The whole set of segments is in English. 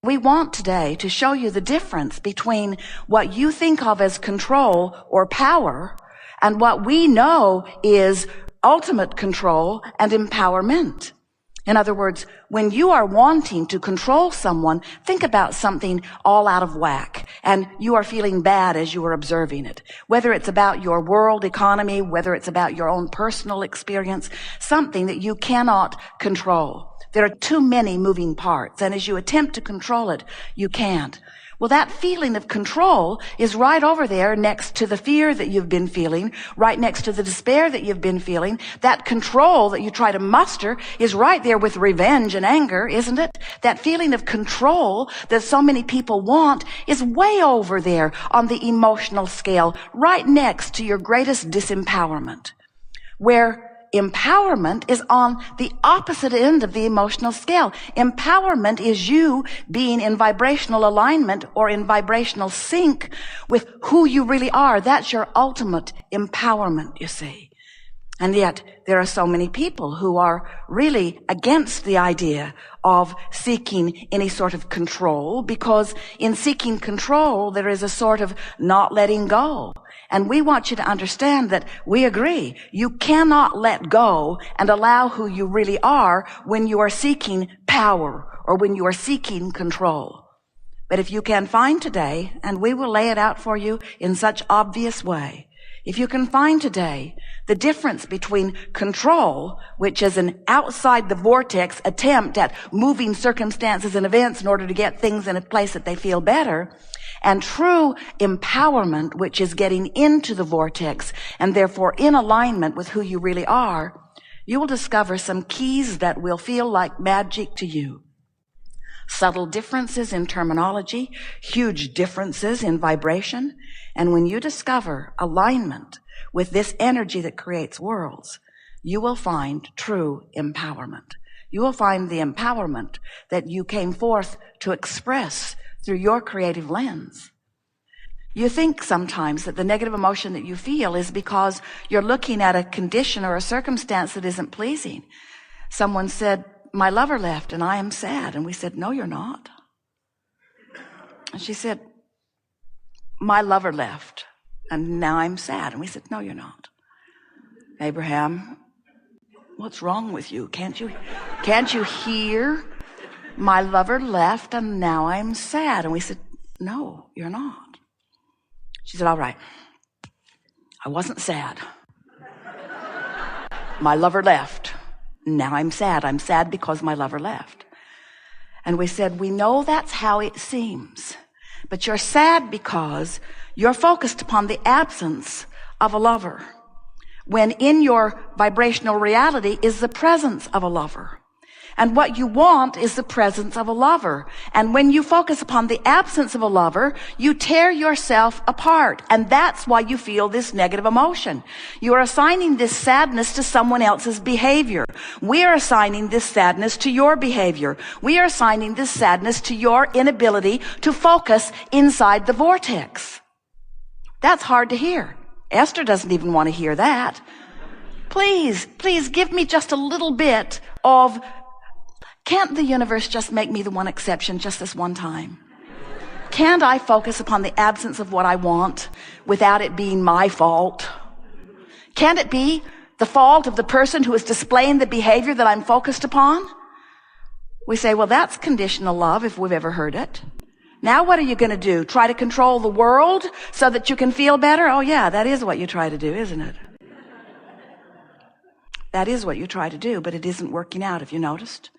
We want today to show you the difference between what you think of as control or power and what we know is ultimate control and empowerment. In other words, when you are wanting to control someone, think about something all out of whack and you are feeling bad as you are observing it. Whether it's about your world economy, whether it's about your own personal experience, something that you cannot control. There are too many moving parts, and as you attempt to control it, you can't. Well, that feeling of control is right over there next to the fear that you've been feeling, right next to the despair that you've been feeling. That control that you try to muster is right there with revenge and anger, isn't it? That feeling of control that so many people want is way over there on the emotional scale, right next to your greatest disempowerment, where empowerment is on the opposite end of the emotional scale. Empowerment is you being in vibrational alignment or in vibrational sync with who you really are. That's your ultimate empowerment, you see. And yet there are so many people who are really against the idea of seeking any sort of control, because in seeking control there is a sort of not letting go. And we want you to understand that we agree. You cannot let go and allow who you really are when you are seeking power or when you are seeking control. But if you can find today, and we will lay it out for you in such obvious way, if you can find today the difference between control, which is an outside the vortex attempt at moving circumstances and events in order to get things in a place that they feel better, and true empowerment, which is getting into the vortex and therefore in alignment with who you really are, you will discover some keys that will feel like magic to you. Subtle differences in terminology, huge differences in vibration. And when you discover alignment with this energy that creates worlds, you will find true empowerment. You will find the empowerment that you came forth to express through your creative lens. You think sometimes that the negative emotion that you feel is because you're looking at a condition or a circumstance that isn't pleasing. Someone said, "My lover left and I am sad." And we said, "No, you're not." And she said, "My lover left and now I'm sad." And we said, "No, you're not." "Abraham, what's wrong with you? Can't you hear? My lover left and now I'm sad." And we said, "No, you're not." She said, "All right, I wasn't sad. My lover left. Now I'm sad. I'm sad because my lover left." And we said, "We know that's how it seems, but you're sad because you're focused upon the absence of a lover, when in your vibrational reality is the presence of a lover. And what you want is the presence of a lover. And when you focus upon the absence of a lover, you tear yourself apart. And that's why you feel this negative emotion. You are assigning this sadness to someone else's behavior. We are assigning this sadness to your behavior. We are assigning this sadness to your inability to focus inside the vortex. That's hard to hear. Esther doesn't even want to hear that. Please give me just a little bit of, can't the universe just make me the one exception just this one time? Can't I focus upon the absence of what I want without it being my fault? Can't it be the fault of the person who is displaying the behavior that I'm focused upon? We say, well, that's conditional love if we've ever heard it. Now what are you going to do? Try to control the world so that you can feel better? Oh yeah, that is what you try to do, isn't it? That is what you try to do, but it isn't working out, have you noticed?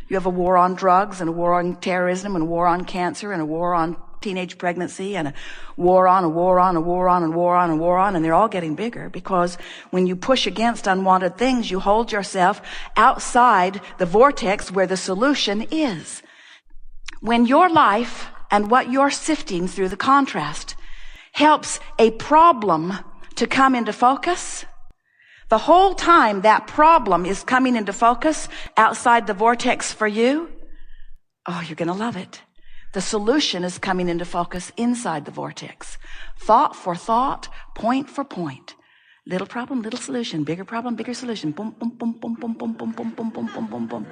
You have a war on drugs and a war on terrorism and a war on cancer and a war on teenage pregnancy and a war on, and they're all getting bigger because when you push against unwanted things, you hold yourself outside the vortex where the solution is. When your life and what you're sifting through the contrast helps a problem to come into focus, the whole time that problem is coming into focus outside the vortex for you, oh, you're going to love it. The solution is coming into focus inside the vortex. Thought for thought, point for point. Little problem, little solution. Bigger problem, bigger solution. Boom, boom, boom, boom, boom, boom, boom, boom, boom, boom, boom, boom, boom.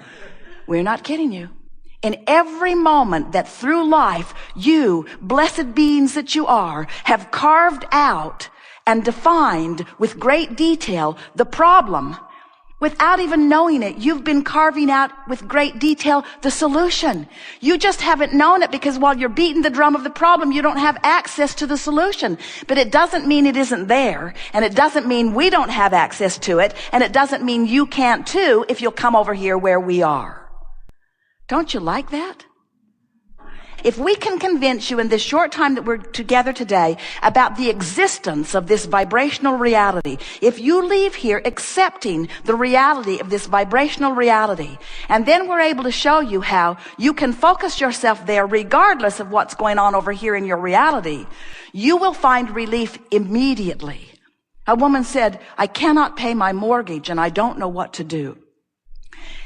We're not kidding you. In every moment that through life, you, blessed beings that you are, have carved out and defined with great detail the problem. Without even knowing it, you've been carving out with great detail the solution. You just haven't known it because while you're beating the drum of the problem, you don't have access to the solution. But it doesn't mean it isn't there, and it doesn't mean we don't have access to it, and it doesn't mean you can't too if you'll come over here where we are. Don't you like that? If we can convince you in this short time that we're together today about the existence of this vibrational reality, if you leave here accepting the reality of this vibrational reality, and then we're able to show you how you can focus yourself there regardless of what's going on over here in your reality, you will find relief immediately. A woman said, I cannot pay my mortgage and I don't know what to do.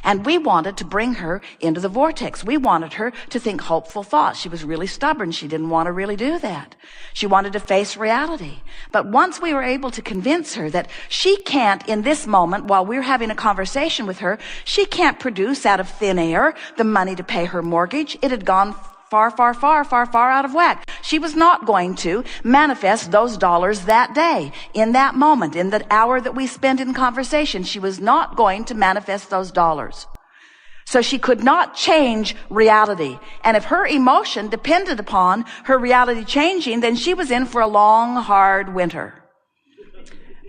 And we wanted to bring her into the vortex. We wanted her to think hopeful thoughts. She was really stubborn. She didn't want to really do that. She wanted to face reality. But once we were able to convince her that she can't, in this moment, while we're having a conversation with her, she can't produce out of thin air the money to pay her mortgage. It had gone far out of whack. She was not going to manifest those dollars that day, in that moment, in the hour that we spent in conversation. She was not going to manifest those dollars. So she could not change reality. And if her emotion depended upon her reality changing, then she was in for a long, hard winter.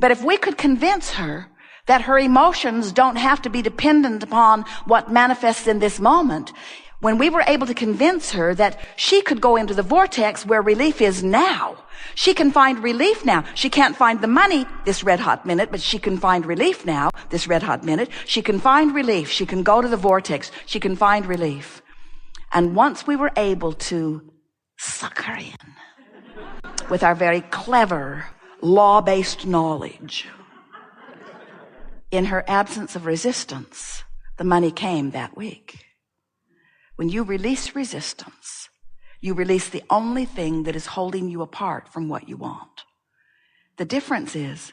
But if we could convince her that her emotions don't have to be dependent upon what manifests in this moment, when we were able to convince her that she could go into the vortex where relief is now, she can find relief now. She can't find the money this red hot minute, but she can find relief now, this red hot minute. She can find relief. She can go to the vortex. She can find relief. And once we were able to suck her in with our very clever, law-based knowledge, in her absence of resistance, the money came that week. When you release resistance, you release the only thing that is holding you apart from what you want. The difference is,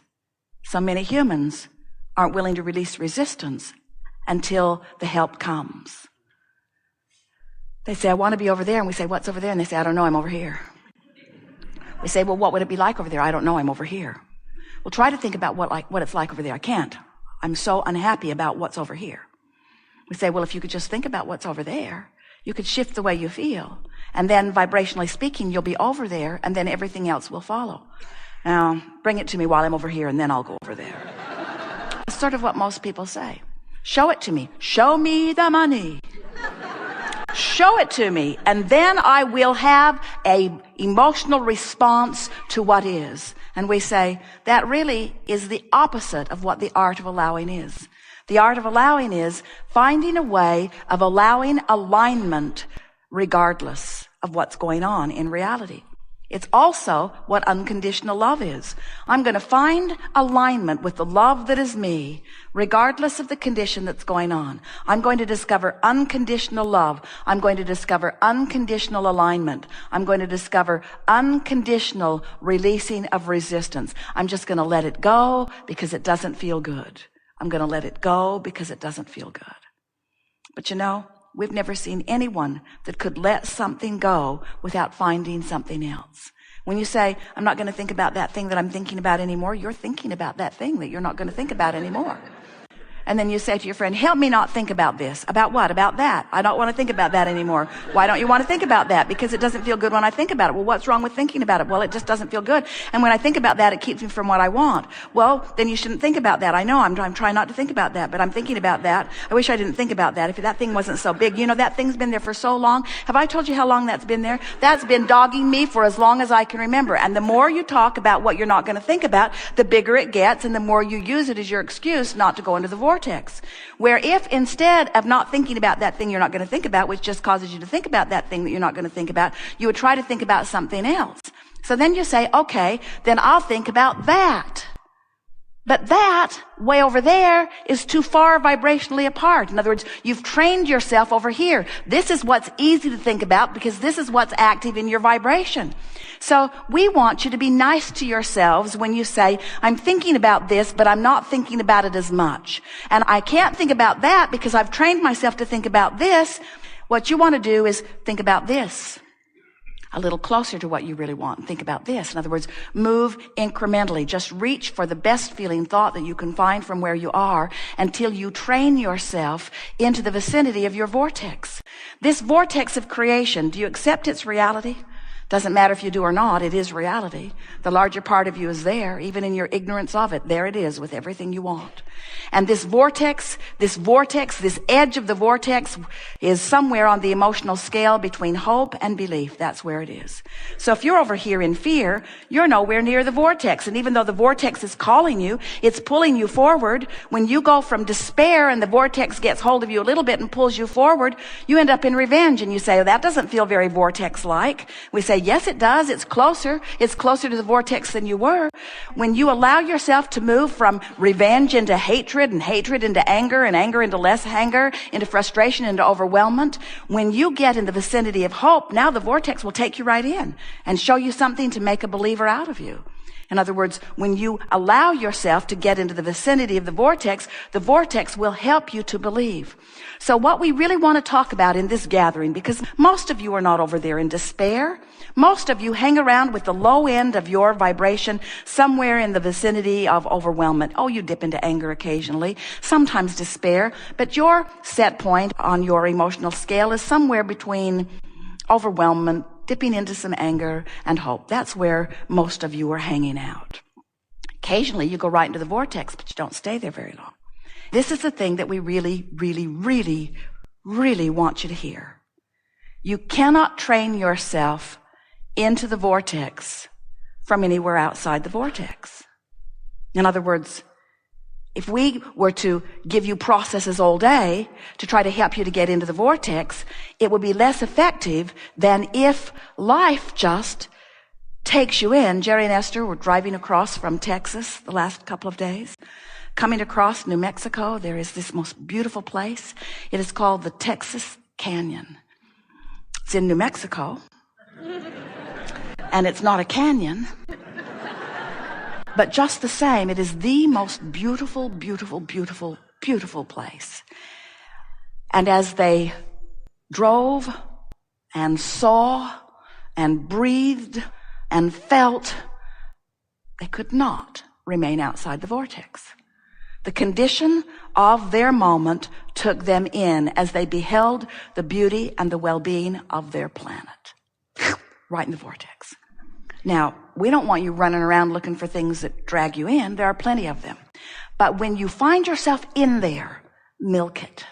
so many humans aren't willing to release resistance until the help comes. They say, I want to be over there. And we say, what's over there? And they say, I don't know, I'm over here. We say, well, what would it be like over there? I don't know, I'm over here. Well, try to think about what it's like over there. I can't. I'm so unhappy about what's over here. We say, well, if you could just think about what's over there, you could shift the way you feel. And then vibrationally speaking, you'll be over there and then everything else will follow. Now, bring it to me while I'm over here and then I'll go over there. That's sort of what most people say. Show it to me. Show me the money. Show it to me. And then I will have a emotional response to what is. And we say, that really is the opposite of what the art of allowing is. The art of allowing is finding a way of allowing alignment regardless of what's going on in reality. It's also what unconditional love is. I'm going to find alignment with the love that is me, regardless of the condition that's going on. I'm going to discover unconditional love. I'm going to discover unconditional alignment. I'm going to discover unconditional releasing of resistance. I'm just going to let it go because it doesn't feel good. I'm going to let it go because it doesn't feel good. But you know, we've never seen anyone that could let something go without finding something else. When you say, I'm not going to think about that thing that I'm thinking about anymore, you're thinking about that thing that you're not going to think about anymore. And then you say to your friend, help me not think about this. About what? About that. I don't want to think about that anymore. Why don't you want to think about that? Because it doesn't feel good when I think about it. Well, what's wrong with thinking about it? Well, it just doesn't feel good. And when I think about that, it keeps me from what I want. Well, then you shouldn't think about that. I know I'm trying not to think about that, but I'm thinking about that. I wish I didn't think about that. If that thing wasn't so big, you know, that thing's been there for so long. Have I told you how long that's been there? That's been dogging me for as long as I can remember. And the more you talk about what you're not going to think about, the bigger it gets, and the more you use it as your excuse not to go into the vortex. Where if instead of not thinking about that thing you're not going to think about, which just causes you to think about that thing that you're not going to think about, you would try to think about something else. So then you say, okay, then I'll think about that. But that, way over there, is too far vibrationally apart. In other words, you've trained yourself over here. This is what's easy to think about because this is what's active in your vibration. So we want you to be nice to yourselves when you say, I'm thinking about this, but I'm not thinking about it as much. And I can't think about that because I've trained myself to think about this. What you want to do is think about this a little closer to what you really want. Think about this. In other words, move incrementally. Just reach for the best feeling thought that you can find from where you are until you train yourself into the vicinity of your vortex. This vortex of creation, do you accept its reality? Doesn't matter if you do or not, it is reality. The larger part of you is there, even in your ignorance of it. There it is with everything you want. And this vortex, this edge of the vortex is somewhere on the emotional scale between hope and belief. That's where it is. So if you're over here in fear, you're nowhere near the vortex. And even though the vortex is calling you, it's pulling you forward. When you go from despair and the vortex gets hold of you a little bit and pulls you forward, you end up in revenge. And you say, oh, that doesn't feel very vortex-like. We say, yes, it does. It's closer. It's closer to the vortex than you were. When you allow yourself to move from revenge into hatred and hatred into anger and anger into less anger, into frustration, into overwhelmment, when you get in the vicinity of hope, now the vortex will take you right in and show you something to make a believer out of you. In other words, when you allow yourself to get into the vicinity of the vortex will help you to believe. So what we really want to talk about in this gathering, because most of you are not over there in despair. Most of you hang around with the low end of your vibration somewhere in the vicinity of overwhelmment. Oh, you dip into anger occasionally, sometimes despair, but your set point on your emotional scale is somewhere between overwhelmment, dipping into some anger, and hope. That's where most of you are hanging out. Occasionally you go right into the vortex, but you don't stay there very long. This is the thing that we really, really, really, really want you to hear. You cannot train yourself into the vortex from anywhere outside the vortex. In other words, if we were to give you processes all day to try to help you to get into the vortex, it would be less effective than if life just takes you in. Jerry and Esther were driving across from Texas the last couple of days. Coming across New Mexico, there is this most beautiful place. It is called the Texas Canyon. It's in New Mexico. And it's not a canyon. But just the same, it is the most beautiful, beautiful, beautiful, beautiful place. And as they drove and saw and breathed and felt, they could not remain outside the vortex. The condition of their moment took them in as they beheld the beauty and the well-being of their planet. Right in the vortex. Now, we don't want you running around looking for things that drag you in. There are plenty of them. But when you find yourself in there, milk it.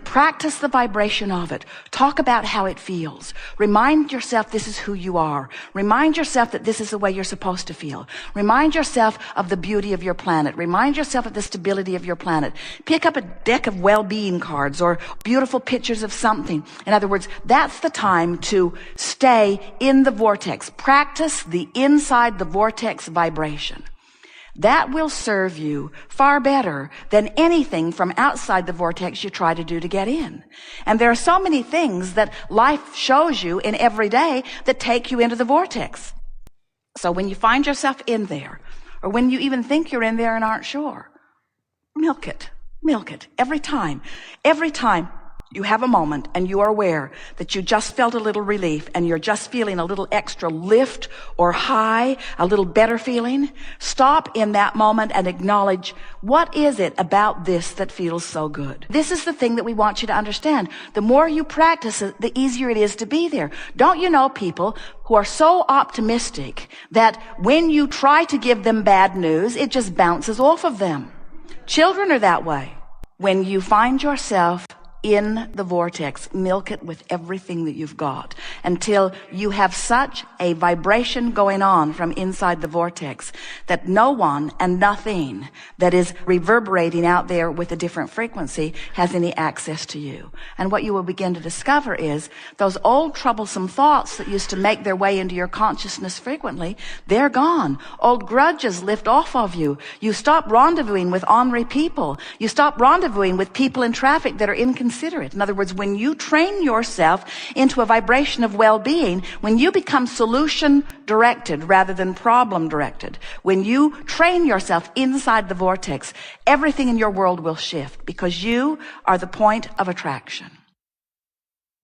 Practice the vibration of it. Talk about how it feels. Remind yourself this is who you are. Remind yourself that this is the way you're supposed to feel. Remind yourself of the beauty of your planet. Remind yourself of the stability of your planet. Pick up a deck of well-being cards or beautiful pictures of something. In other words, that's the time to stay in the vortex. Practice the inside the vortex vibration. That will serve you far better than anything from outside the vortex you try to do to get in. And there are so many things that life shows you in every day that take you into the vortex. So when you find yourself in there, or when you even think you're in there and aren't sure, milk it every time you have a moment and you are aware that you just felt a little relief and you're just feeling a little extra lift or high, a little better feeling. Stop in that moment and acknowledge, what is it about this that feels so good? This is the thing that we want you to understand. The more you practice it, the easier it is to be there. Don't you know people who are so optimistic that when you try to give them bad news, it just bounces off of them? Children are that way. When you find yourself in the vortex, milk it with everything that you've got until you have such a vibration going on from inside the vortex that no one and nothing that is reverberating out there with a different frequency has any access to you. And what you will begin to discover is those old troublesome thoughts that used to make their way into your consciousness frequently, they're gone. Old grudges lift off of you. You stop rendezvousing with ornery people. You stop rendezvousing with people in traffic that are inconsiderate. In other words, when you train yourself into a vibration of well-being, when you become solution-directed rather than problem-directed, when you train yourself inside the vortex, everything in your world will shift because you are the point of attraction.